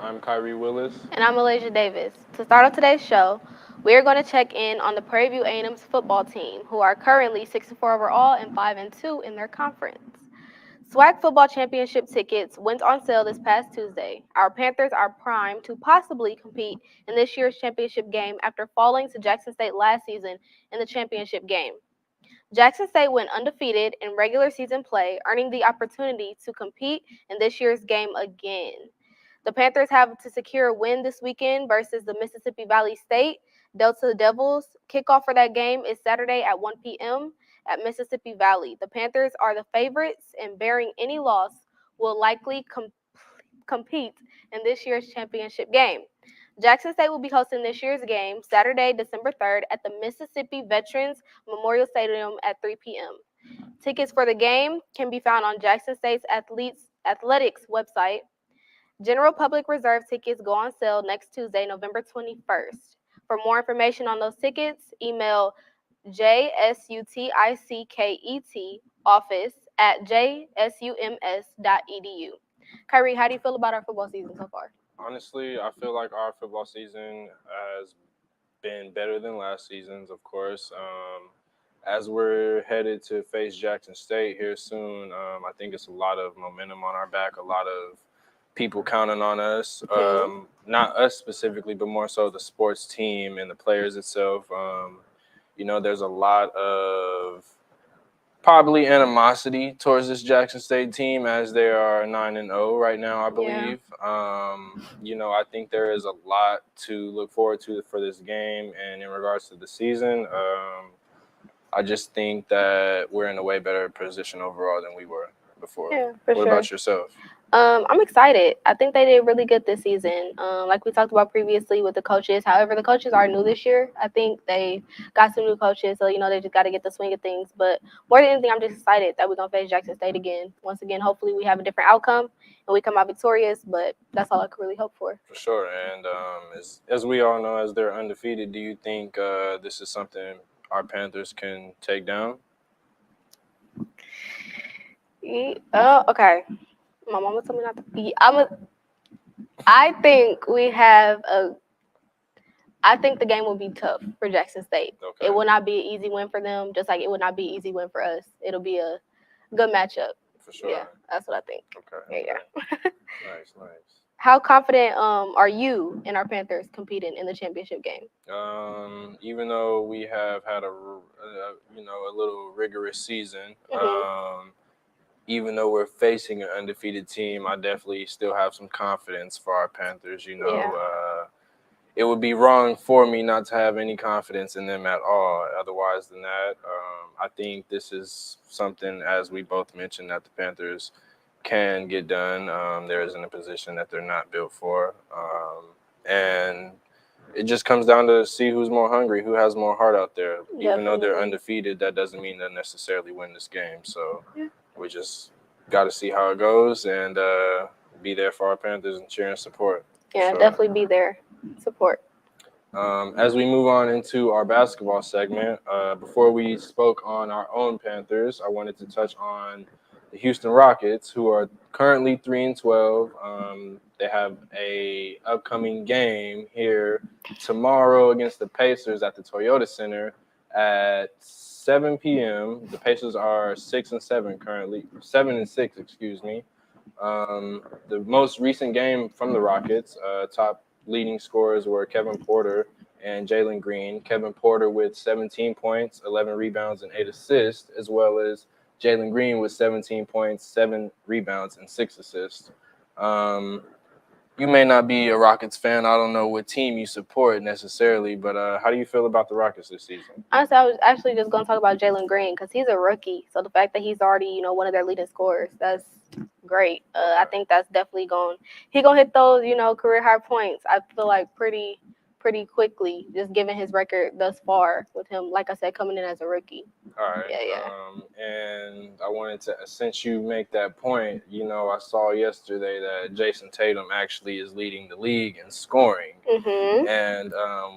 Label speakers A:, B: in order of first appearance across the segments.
A: I'm Kyrie Willis.
B: And I'm Malaysia Davis. To start off today's show, we are going to check in on the Prairie View A&M's football team, who are currently 6-4 overall and 5-2 in their conference. SWAC football championship tickets went on sale this past Tuesday. Our Panthers are primed to possibly compete in this year's championship game after falling to Jackson State last season in the championship game. Jackson State went undefeated in regular season play, earning the opportunity to compete in this year's game again. The Panthers have to secure a win this weekend versus the Mississippi Valley State Delta Devils. Kickoff for that game is Saturday at 1 p.m. at Mississippi Valley. The Panthers are the favorites, and bearing any loss, will likely compete in this year's championship game. Jackson State will be hosting this year's game Saturday, December 3rd at the Mississippi Veterans Memorial Stadium at 3 p.m. Tickets for the game can be found on Jackson State's athletics website. General public reserve tickets go on sale next Tuesday, November 21st. For more information on those tickets, email JSUTICKET office at jsums.edu. Kyrie, how do you feel about our football season so far?
A: Honestly, I feel like our football season has been better than last season's, of course. As we're headed to face Jackson State here soon, I think it's a lot of momentum on our back, a lot of people counting on us. Not us specifically, but more so the sports team and the players itself. There's a lot of probably animosity towards this Jackson State team as they are 9-0 right now, I believe. I think there is a lot to look forward to for this game. And in regards to the season, I just think that we're in a way better position overall than we were before.
B: Yeah, for
A: What
B: sure.
A: about yourself?
B: I'm excited. I think they did really good this season. Like we talked about previously with the coaches. However, the coaches are new this year. I think they got some new coaches, so they just got to get the swing of things. But more than anything, I'm just excited that we're gonna face Jackson State again. Once again, hopefully we have a different outcome and we come out victorious. But that's all I could really hope for.
A: For sure. And as we all know, as they're undefeated, do you think this is something our Panthers can take down?
B: Okay. My mama told me not to. I think we have a. I think the game will be tough for Jackson State.
A: Okay.
B: It will not be an easy win for them, just like it would not be an easy win for us. It'll be a good matchup.
A: For sure.
B: Yeah, that's what I think.
A: Okay.
B: Yeah.
A: Nice.
B: How confident are you in our Panthers competing in the championship game?
A: Even though we have had a little rigorous season, even though we're facing an undefeated team, I definitely still have some confidence for our Panthers. It would be wrong for me not to have any confidence in them at all. Otherwise than that, I think this is something, as we both mentioned, that the Panthers can get done. They're in a position that they're not built for. And it just comes down to see who's more hungry, who has more heart out there.
B: Definitely.
A: Even though they're undefeated, that doesn't mean they'll necessarily win this game. So we just got to see how it goes and be there for our Panthers and cheer and support.
B: Yeah, sure. Definitely be there. Support.
A: As we move on into our basketball segment, before we spoke on our own Panthers, I wanted to touch on the Houston Rockets, who are currently 3-12. They have a upcoming game here tomorrow against the Pacers at the Toyota Center at 7 p.m. The Pacers are 6-7 currently, 7-6, excuse me. The most recent game from the Rockets, top leading scorers were Kevin Porter and Jalen Green. Kevin Porter with 17 points, 11 rebounds, and 8 assists, as well as Jalen Green with 17 points, 7 rebounds, and 6 assists. You may not be a Rockets fan. I don't know what team you support necessarily, but how do you feel about the Rockets this season?
B: Honestly, I was actually just going to talk about Jalen Green because he's a rookie. So the fact that he's already, one of their leading scorers, that's great. I think that's definitely going to hit those, career high points. I feel like pretty quickly, just given his record thus far with him, like I said, coming in as a rookie.
A: All right.
B: Yeah.
A: And I wanted to, since you make that point, I saw yesterday that Jason Tatum actually is leading the league in scoring.
B: Mm-hmm.
A: And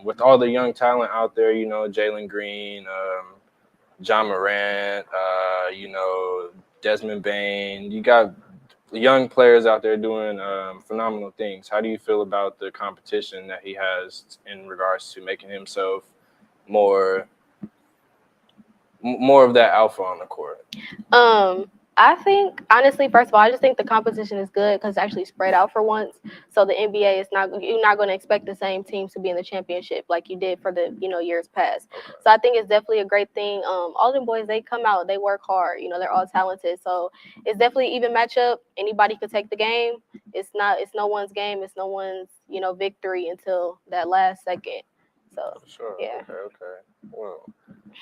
A: with all the young talent out there, Jalen Green, John Morant, Desmond Bain, you got young players out there doing phenomenal things. How do you feel about the competition that he has in regards to making himself more of that alpha on the court?
B: I think honestly, first of all, I just think the competition is good because it's actually spread out for once. So the NBA is not you're not going to expect the same teams to be in the championship like you did for the years past.
A: Okay.
B: So I think it's definitely a great thing. All them boys, they come out, they work hard. They're all talented. So it's definitely even matchup. Anybody could take the game. It's no one's game. It's no one's victory until that last second. So
A: Sure.
B: yeah.
A: Okay. Well,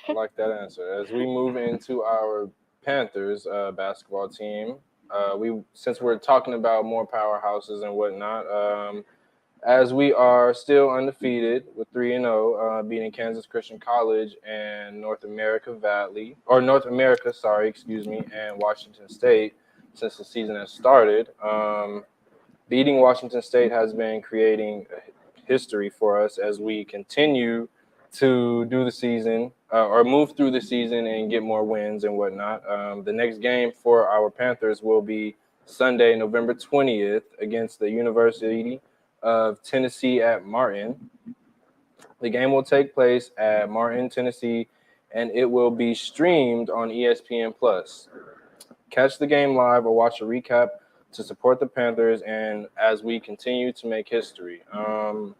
A: I like that answer. As we move into our Panthers basketball team, since we're talking about more powerhouses and whatnot, as we are still undefeated with 3-0, beating Kansas Christian College and North America, and Washington State since the season has started. Beating Washington State has been creating history for us as we continue to do the season or move through the season and get more wins and whatnot. The next game for our Panthers will be Sunday, November 20th against the University of Tennessee at Martin. The game will take place at Martin, Tennessee, and it will be streamed on ESPN+. Catch the game live or watch a recap to support the Panthers and as we continue to make history. Do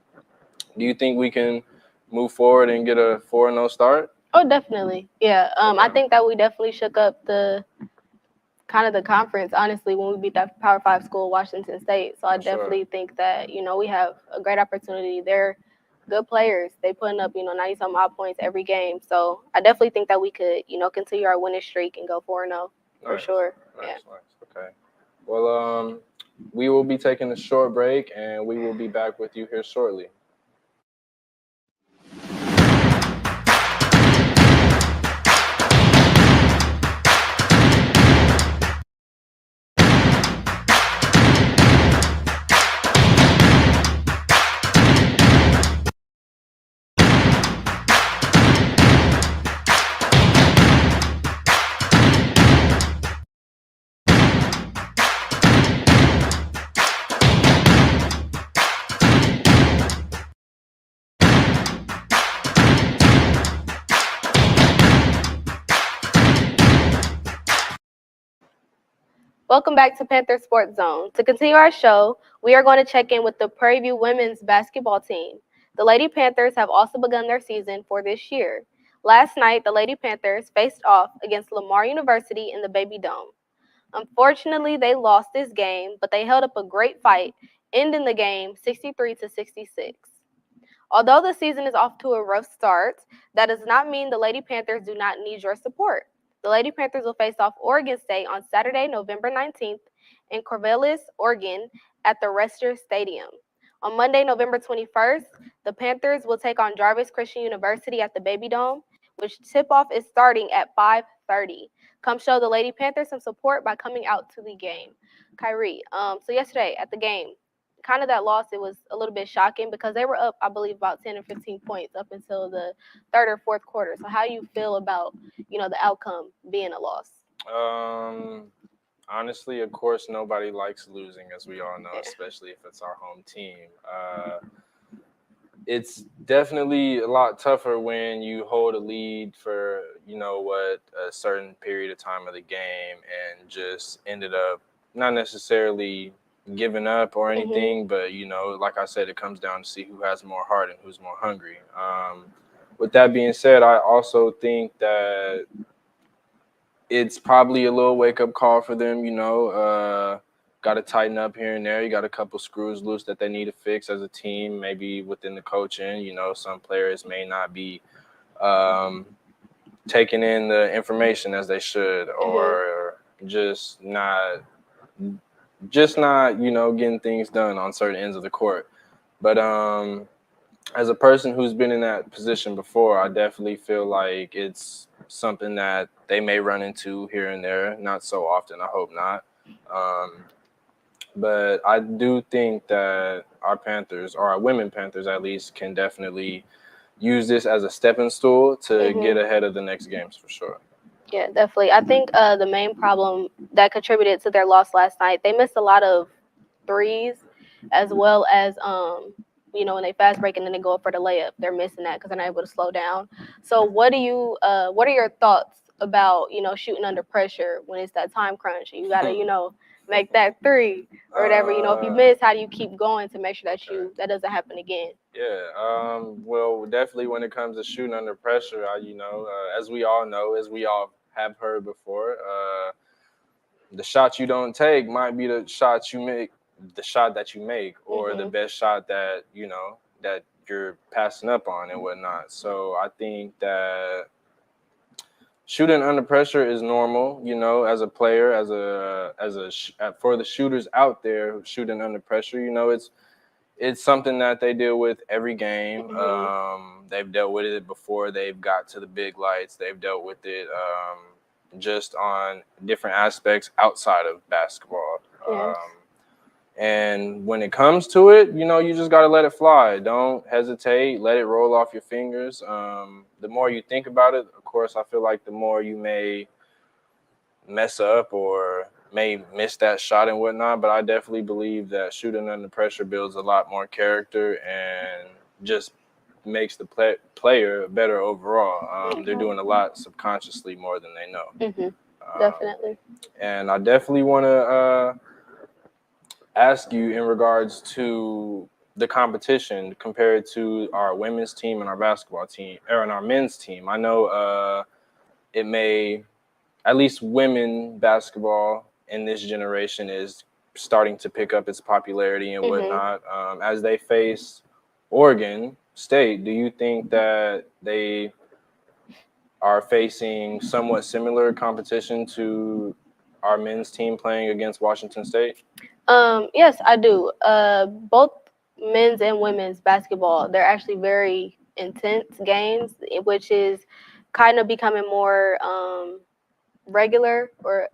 A: you think we can move forward and get a 4-0 start?
B: Oh, definitely. Yeah. I think that we definitely shook up the conference, honestly, when we beat that Power 5 school, Washington State. So I definitely think that, we have a great opportunity. They're good players. They putting up, 90-some odd points every game. So I definitely think that we could, continue our winning streak and go 4-0 for sure.
A: Nice. Okay. Well, we will be taking a short break, and we will be back with you here shortly.
B: Welcome back to Panther Sports Zone. To continue our show, we are going to check in with the Prairie View women's basketball team. The Lady Panthers have also begun their season for this year. Last night, the Lady Panthers faced off against Lamar University in the Baby Dome. Unfortunately, they lost this game, but they held up a great fight, ending the game 63-66. Although the season is off to a rough start, that does not mean the Lady Panthers do not need your support. The Lady Panthers will face off Oregon State on Saturday, November 19th in Corvallis, Oregon at the Rester Stadium. On Monday, November 21st, the Panthers will take on Jarvis Christian University at the Baby Dome, which tip-off is starting at 5:30. Come show the Lady Panthers some support by coming out to the game. Kyrie, so yesterday at the game, kind of that loss, it was a little bit shocking because they were up, I believe, about 10 or 15 points up until the third or fourth quarter. So how do you feel about, the outcome being a loss?
A: Honestly, of course, nobody likes losing, as we all know, especially if it's our home team. It's definitely a lot tougher when you hold a lead for, a certain period of time of the game and just ended up not necessarily giving up or anything, but, like I said, it comes down to see who has more heart and who's more hungry. With that being said, I also think that it's probably a little wake-up call for them, got to tighten up here and there. You got a couple screws loose that they need to fix as a team, maybe within the coaching. Some players may not be taking in the information as they should, or just not, getting things done on certain ends of the court. But as a person who's been in that position before, I definitely feel like it's something that they may run into here and there. Not so often, I hope not. But I do think that our Panthers, or our women Panthers at least, can definitely use this as a stepping stool to get ahead of the next games for sure.
B: Yeah, definitely. I think the main problem that contributed to their loss last night, they missed a lot of threes, as well as when they fast break and then they go up for the layup, they're missing that because they're not able to slow down. So what are your thoughts about shooting under pressure when it's that time crunch and you gotta make that three or whatever. If you miss, how do you keep going to make sure that that doesn't happen again?
A: Yeah, well, definitely when it comes to shooting under pressure, as we all know, as we all have heard before, the shot you don't take might be the shot you make, the shot that you make, or the best shot that that you're passing up on and whatnot. So I think that shooting under pressure is normal, as a player, for the shooters out there shooting under pressure, it's something that they deal with every game. They've dealt with it before they've got to the big lights. They've dealt with it just on different aspects outside of basketball.
B: Yes.
A: And when it comes to it, you just got to let it fly. Don't hesitate. Let it roll off your fingers. The more you think about it, of course, I feel like the more you may mess up or may miss that shot and whatnot. But I definitely believe that shooting under pressure builds a lot more character and just makes the player better overall. They're doing a lot subconsciously more than they know.
B: Definitely.
A: And I definitely want to ask you in regards to the competition compared to our women's team and our basketball team, or in our men's team. I know it may, at least women basketball in this generation is starting to pick up its popularity and whatnot. As they face Oregon State, do you think that they are facing somewhat similar competition to our men's team playing against Washington State?
B: Yes, I do. Both men's and women's basketball, they're actually very intense games, which is kind of becoming more regular more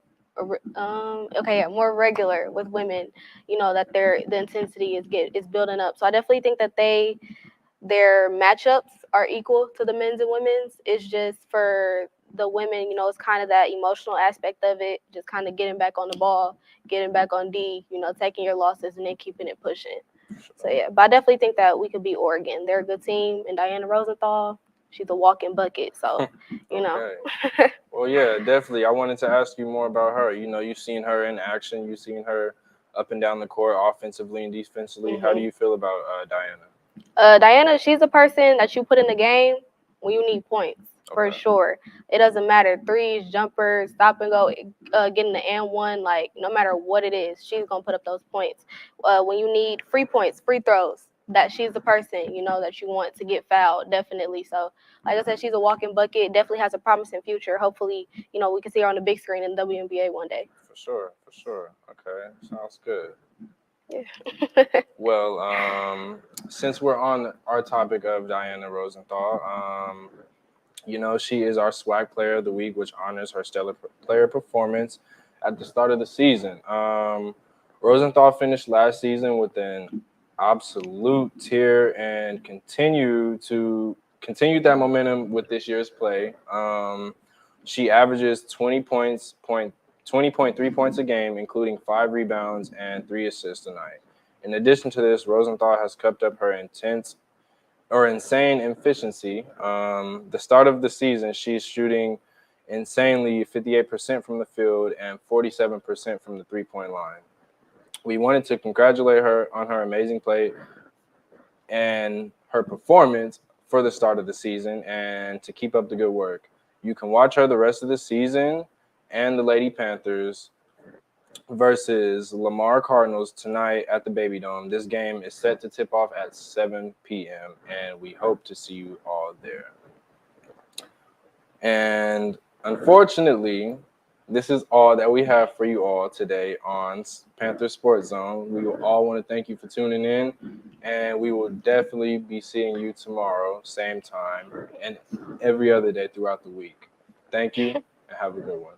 B: regular with women. That the intensity is building up. So I definitely think that their matchups are equal to the men's and women's. It's just for the women, it's kind of that emotional aspect of it, just kind of getting back on the ball, getting back on D, taking your losses and then keeping it pushing. So yeah, but I definitely think that we could beat Oregon. They're a good team, and Diana Rosenthal, she's a walking bucket. So,
A: Okay. Well, yeah, definitely. I wanted to ask you more about her. You've seen her in action. You've seen her up and down the court, offensively and defensively. How do you feel about Diana?
B: Diana, she's a person that you put in the game when you need points, for sure. It doesn't matter. Threes, jumpers, stop and go, getting the and one, like no matter what it is, she's going to put up those points. When you need free points, free throws, that she's the person, that you want to get fouled, definitely. So, like I said, she's a walking bucket, definitely has a promising future. Hopefully, we can see her on the big screen in the WNBA one day.
A: For sure. Okay, sounds good.
B: Yeah.
A: Well, since we're on our topic of Diana Rosenthal, she is our SWAC Player of the Week, which honors her stellar player performance at the start of the season. Rosenthal finished last season with an absolute tier and continued that momentum with this year's play. She averages 20.3 points a game, including 5 rebounds and 3 assists a night. In addition to this, Rosenthal has kept up her insane efficiency. The start of the season, she's shooting insanely 58% from the field and 47% from the three-point line. We wanted to congratulate her on her amazing play and her performance for the start of the season and to keep up the good work. You can watch her the rest of the season and the Lady Panthers versus Lamar Cardinals tonight at the Baby Dome. This game is set to tip off at 7 p.m., and we hope to see you all there. And unfortunately, this is all that we have for you all today on Panther Sports Zone. We will all want to thank you for tuning in, and we will definitely be seeing you tomorrow, same time, and every other day throughout the week. Thank you, and have a good one.